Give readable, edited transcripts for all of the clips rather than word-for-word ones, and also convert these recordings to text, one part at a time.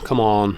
Come on.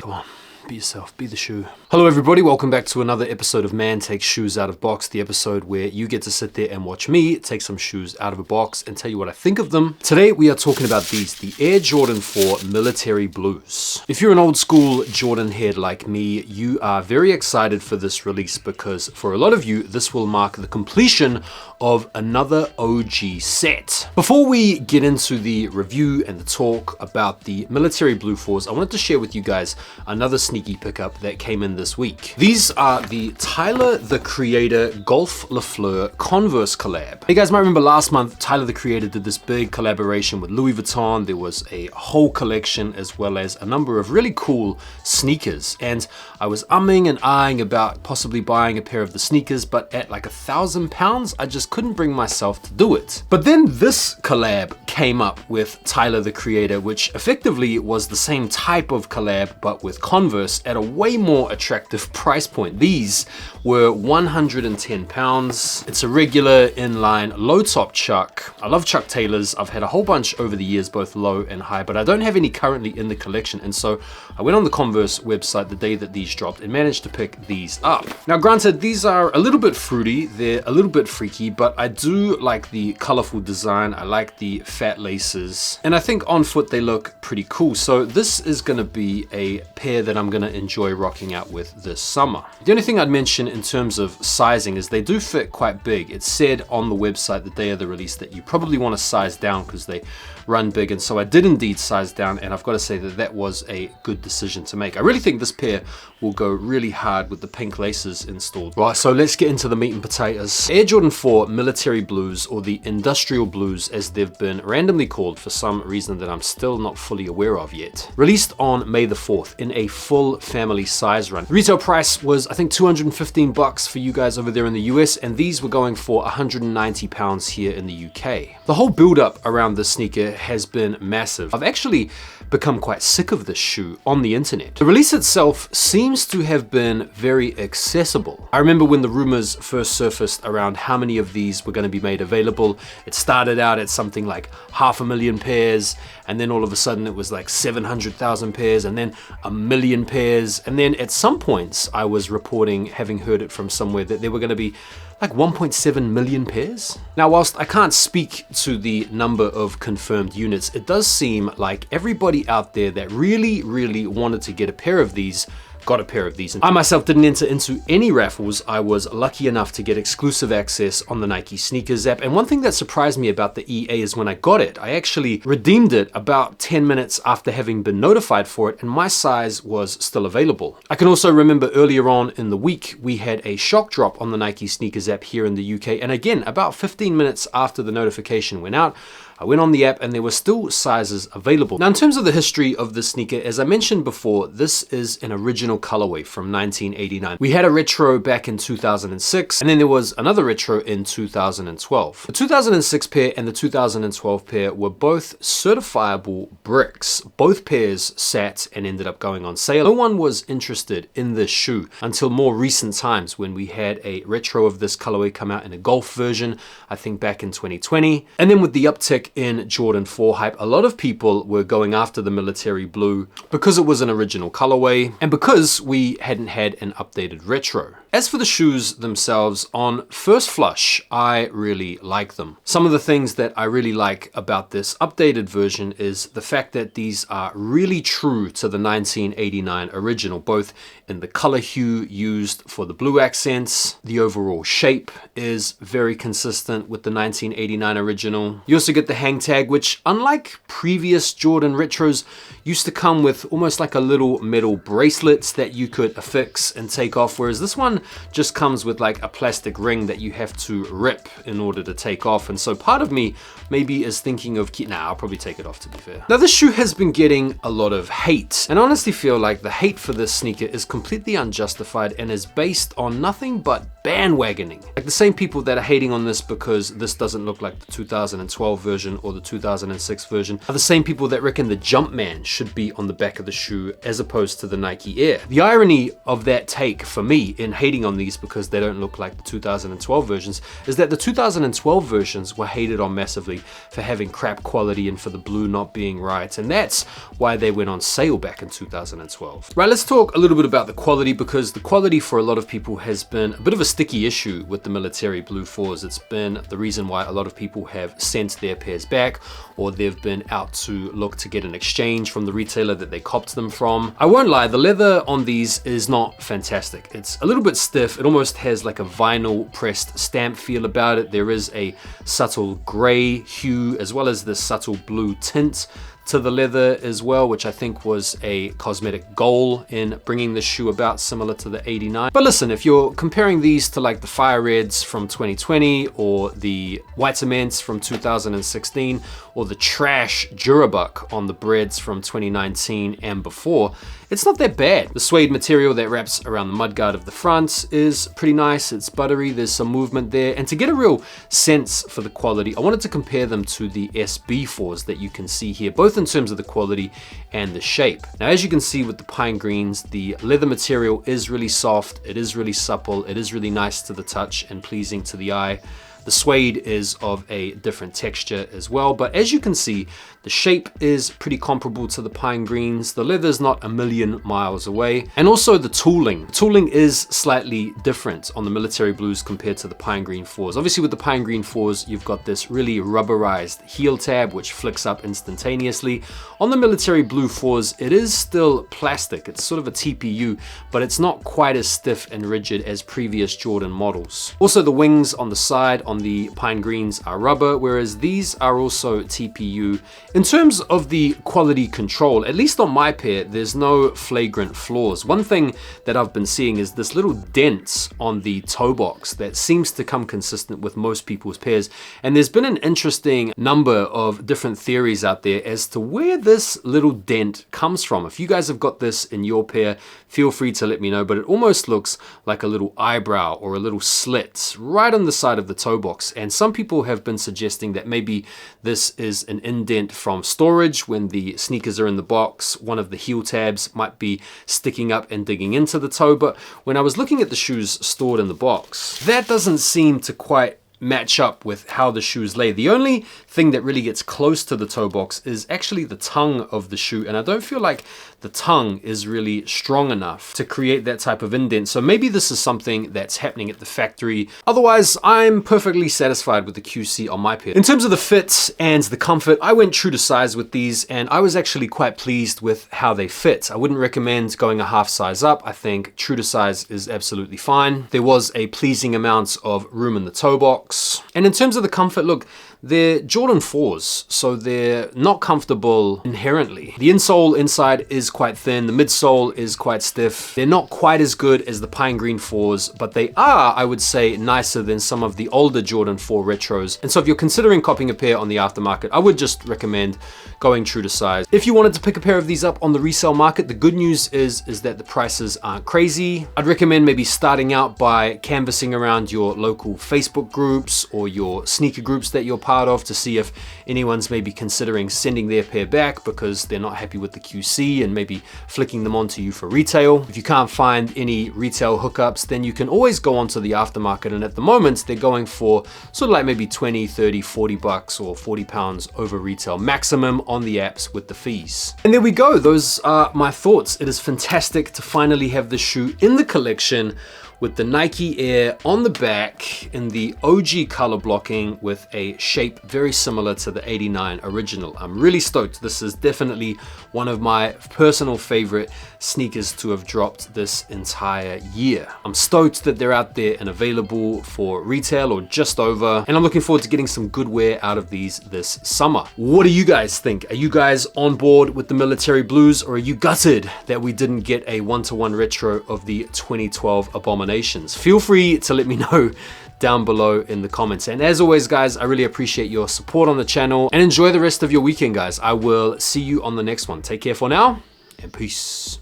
Come on. Be yourself, be the shoe. Hello everybody, welcome back to another episode of Man Takes Shoes Out of Box, the episode where you get to sit there and watch me take some shoes out of a box and tell you what I think of them. Today we are talking about these, the Air Jordan 4 Military Blues. If you're an old school Jordan head like me, you are very excited for this release because for a lot of you, this will mark the completion of another OG set. Before we get into the review and the talk about the Military Blue 4s, I wanted to share with you guys another sneaky pickup that came in this week. These are the Tyler the Creator Golf Lafleur Converse collab. You guys might remember last month, Tyler the Creator did this big collaboration with Louis Vuitton. There was a whole collection as well as a number of really cool sneakers. And I was umming and eyeing about possibly buying a pair of the sneakers, but at like £1,000, I just couldn't bring myself to do it. But then this collab came up with Tyler the Creator, which effectively was the same type of collab, but with Converse at a way more attractive price point. These were £110. It's a regular inline low top Chuck. I love Chuck Taylors. I've had a whole bunch over the years, both low and high, but I don't have any currently in the collection. And so I went on the Converse website the day that these dropped and managed to pick these up. Now, granted, these are a little bit fruity. They're a little bit freaky, but I do like the colorful design. I like the fat laces, and I think on foot they look pretty cool. So this is gonna be a pair that I'm gonna enjoy rocking out with this summer. The only thing I'd mention in terms of sizing is they do fit quite big. It said on the website the day of the release that you probably want to size down because they run big, and so I did indeed size down, and I've got to say that that was a good decision to make. I really think this pair will go really hard with the pink laces installed. Right, so let's get into the meat and potatoes. Air Jordan 4 Military Blues, or the Industrial Blues as they've been randomly called for some reason that I'm still not fully aware of yet. Released on May the 4th in a full family size run. The retail price was, I think, $215 for you guys over there in the US, and these were going for £190 here in the UK. The whole build up around this sneaker has been massive. I've actually become quite sick of this shoe on the internet. The release itself seems to have been very accessible. I remember when the rumors first surfaced around how many of these were going to be made available. It started out at something like 500,000 pairs, and then all of a sudden it was like 700,000 pairs, and then 1 million pairs, and then at some points I was reporting, having heard it from somewhere, that there were going to be like 1.7 million pairs. Now, whilst I can't speak to the number of confirmed units, it does seem like everybody out there that really wanted to get a pair of these got a pair of these. I myself didn't enter into any raffles. I was lucky enough to get exclusive access on the Nike Sneakers app. And one thing that surprised me about the EA is when I got it, I actually redeemed it about 10 minutes after having been notified for it, and my size was still available. I can also remember earlier on in the week, we had a shock drop on the Nike Sneakers app here in the UK. And again, about 15 minutes after the notification went out, I went on the app and there were still sizes available. Now, in terms of the history of this sneaker, as I mentioned before, this is an original colorway from 1989. We had a retro back in 2006, and then there was another retro in 2012. The 2006 pair and the 2012 pair were both certifiable bricks. Both pairs sat and ended up going on sale. No one was interested in this shoe until more recent times when we had a retro of this colorway come out in a golf version, I think back in 2020. And then with the uptick in Jordan 4 hype, a lot of people were going after the Military Blue because it was an original colorway and because we hadn't had an updated retro. As for the shoes themselves, on first flush, I really like them. Some of the things that I really like about this updated version is the fact that these are really true to the 1989 original, both in the color hue used for the blue accents. The overall shape is very consistent with the 1989 original. You also get the hang tag, which unlike previous Jordan retros, used to come with almost like a little metal bracelet that you could affix and take off, whereas this one just comes with like a plastic ring that you have to rip in order to take off. And so part of me maybe is thinking of, I'll probably take it off, to be fair. Now, this shoe has been getting a lot of hate, and I honestly feel like the hate for this sneaker is completely unjustified and is based on nothing but bandwagoning. Like the same people that are hating on this because this doesn't look like the 2012 version or the 2006 version are the same people that reckon the Jumpman should be on the back of the shoe as opposed to the Nike Air. The irony of that take for me in hating on these because they don't look like the 2012 versions is that the 2012 versions were hated on massively for having crap quality and for the blue not being right, and that's why they went on sale back in 2012. Right, let's talk a little bit about the quality, because the quality for a lot of people has been a bit of a sticky issue with the military blue 4s. It's been the reason why a lot of people have sent their pairs back, or they've been out to look to get an exchange from the retailer that they copped them from. I won't lie, the leather on these is not fantastic. It's a little bit stiff. It almost has like a vinyl pressed stamp feel about it. There is a subtle gray hue as well as this subtle blue tint to the leather as well, which I think was a cosmetic goal in bringing the shoe about, similar to the 89. But listen, if you're comparing these to like the Fire Reds from 2020 or the White Cements from 2016 or the trash Durabuck on the Breads from 2019 and before, it's not that bad. The suede material that wraps around the mudguard of the front is pretty nice. It's buttery, there's some movement there. And to get a real sense for the quality, I wanted to compare them to the SB4s that you can see here, both in terms of the quality and the shape. Now, as you can see with the pine greens, the leather material is really soft, it is really supple, it is really nice to the touch and pleasing to the eye. The suede is of a different texture as well, but as you can see, the shape is pretty comparable to the pine greens. The leather is not a million miles away. And also the tooling. The tooling is slightly different on the military blues compared to the pine green 4s. Obviously with the pine green 4s, you've got this really rubberized heel tab, which flicks up instantaneously. On the military blue 4s, it is still plastic. It's sort of a TPU, but it's not quite as stiff and rigid as previous Jordan models. Also, the wings on the side on the pine greens are rubber, whereas these are also TPU. In terms of the quality control, at least on my pair, there's no flagrant flaws. One thing that I've been seeing is this little dent on the toe box that seems to come consistent with most people's pairs. And there's been an interesting number of different theories out there as to where this little dent comes from. If you guys have got this in your pair, feel free to let me know, but it almost looks like a little eyebrow or a little slit right on the side of the toe box. And some people have been suggesting that maybe this is an indent from storage. When the sneakers are in the box, one of the heel tabs might be sticking up and digging into the toe. But when I was looking at the shoes stored in the box, that doesn't seem to quite match up with how the shoes lay. The only thing that really gets close to the toe box is actually the tongue of the shoe, and I don't feel like the tongue is really strong enough to create that type of indent. So maybe this is something that's happening at the factory. Otherwise, I'm perfectly satisfied with the QC on my pair. In terms of the fit and the comfort, I went true to size with these, and I was actually quite pleased with how they fit. I wouldn't recommend going a half size up. I think true to size is absolutely fine. There was a pleasing amount of room in the toe box. And in terms of the comfort, look, they're Jordan 4s, so they're not comfortable inherently. The insole inside is quite thin, the midsole is quite stiff. They're not quite as good as the pine green 4s, but they are, I would say, nicer than some of the older Jordan 4 retros. And so if you're considering copping a pair on the aftermarket, I would just recommend going true to size. If you wanted to pick a pair of these up on the resale market, the good news is that the prices aren't crazy. I'd recommend maybe starting out by canvassing around your local Facebook groups or your sneaker groups that you're part of to see if anyone's maybe considering sending their pair back because they're not happy with the QC and maybe flicking them onto you for retail. If you can't find any retail hookups, then you can always go onto the aftermarket, and at the moment they're going for sort of like maybe 20, 30, 40 bucks or 40 pounds over retail maximum on the apps with the fees. And there we go. Those are my thoughts. It is fantastic to finally have this shoe in the collection with the Nike Air on the back in the OG color blocking with a shape very similar to the 89 original. I'm really stoked. This is definitely one of my personal favorite sneakers to have dropped this entire year. I'm stoked that they're out there and available for retail or just over, and I'm looking forward to getting some good wear out of these this summer. What do you guys think? Are you guys on board with the military blues, or are you gutted that we didn't get a one-to-one retro of the 2012 Abominations? Feel free to let me know down below in the comments. And as always, guys, I really appreciate your support on the channel, and enjoy the rest of your weekend, guys. I will see you on the next one. Take care for now, and peace.